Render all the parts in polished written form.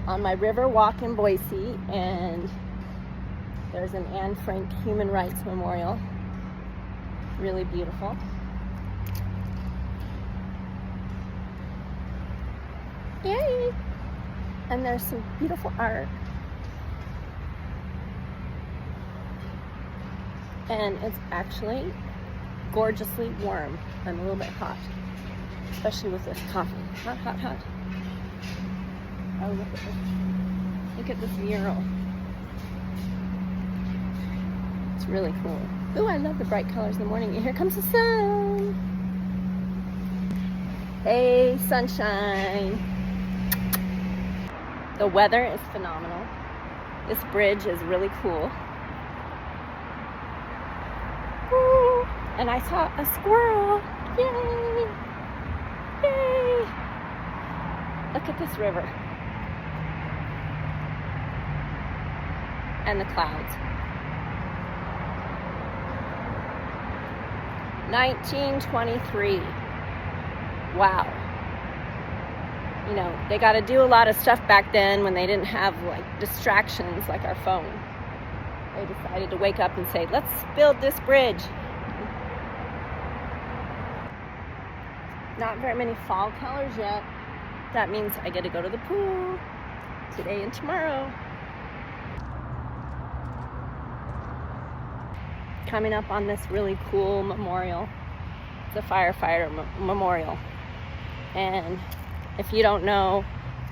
on my river walk in Boise, and there's an Anne Frank Human Rights Memorial. Really beautiful. Yay! And there's some beautiful art. And it's actually gorgeously warm. I'm a little bit hot, especially with this coffee. Hot, hot, hot. Oh, look at this. Look at this mural. It's really cool. Ooh, I love the bright colors in the morning. And here comes the sun. Hey, sunshine. The weather is phenomenal. This bridge is really cool. Woo! And I saw a squirrel. Yay! Yay! Look at this river. And the clouds. 1923. Wow. You know, they got to do a lot of stuff back then when they didn't have like distractions like our phone. They decided to wake up and say, let's build this bridge. Not very many fall colors yet. That means I get to go to the pool today and tomorrow. Coming up on this really cool memorial. It's a firefighter memorial. And if you don't know,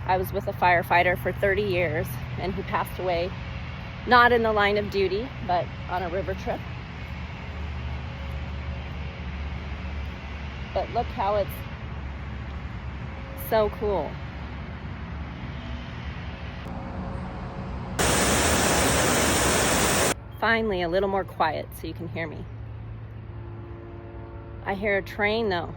I was with a firefighter for 30 years, and he passed away, not in the line of duty, but on a river trip. But look how it's so cool. Finally, a little more quiet so you can hear me. I hear a train though.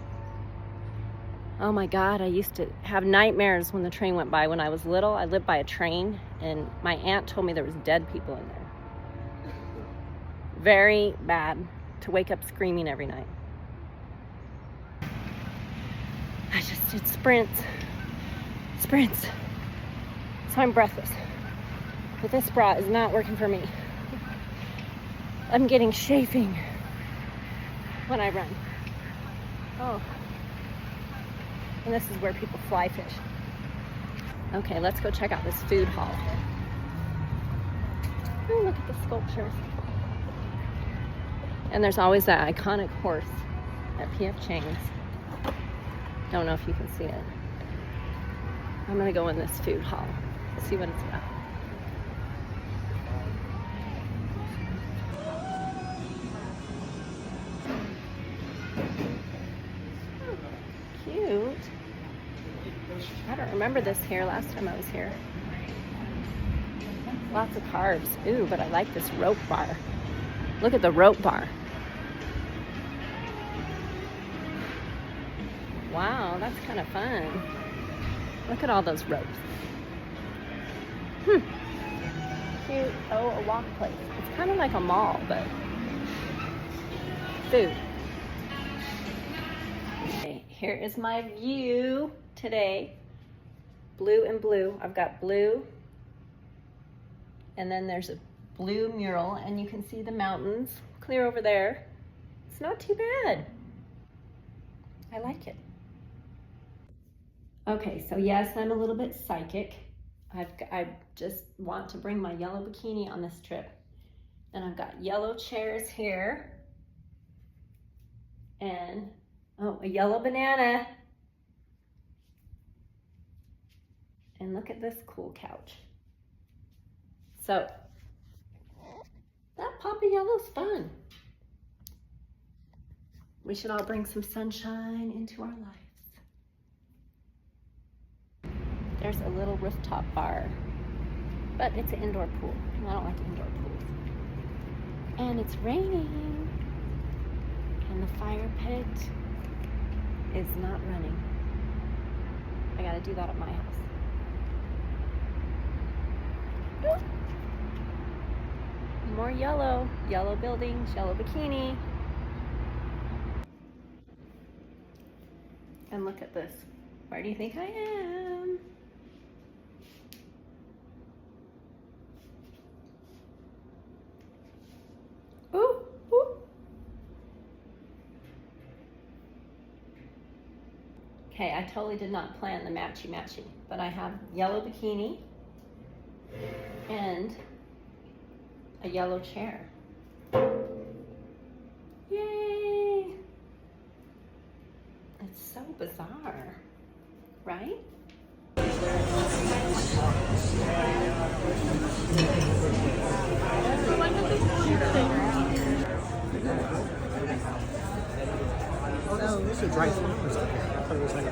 Oh my God, I used to have nightmares when the train went by when I was little. I lived by a train, and my aunt told me there was dead people in there. Very bad to wake up screaming every night. I just did sprints. So I'm breathless. But this bra is not working for me. I'm getting chafing when I run. Oh. And this is where people fly fish. Okay, let's go check out this food hall. Oh, look at the sculptures. And there's always that iconic horse at P.F. Chang's. Don't know if you can see it. I'm gonna go in this food hall, see what it's about. Cute. I don't remember this here last time I was here. Lots of carbs. Ooh, but I like this rope bar. Look at the rope bar. Wow, that's kind of fun. Look at all those ropes. Cute. Oh, a walk place. It's kind of like a mall, but food. Okay, here is my view today. Blue and blue. I've got blue, and then there's a blue mural, and you can see the mountains clear over there. It's not too bad. I like it. Okay, so yes, I'm a little bit psychic. I just want to bring my yellow bikini on this trip. And I've got yellow chairs here. And, oh, a yellow banana. And look at this cool couch. So, that pop of yellow's fun. We should all bring some sunshine into our lives. There's a little rooftop bar, but it's an indoor pool. I don't like indoor pools. And it's raining, and the fire pit is not running. I gotta do that at my house. More yellow buildings, yellow bikini. And look at this. Where do you think I am? Okay, I totally did not plan the matchy-matchy, but I have yellow bikini and a yellow chair. Yay! It's so bizarre, right? Oh, this is dry flowers. I thought it was like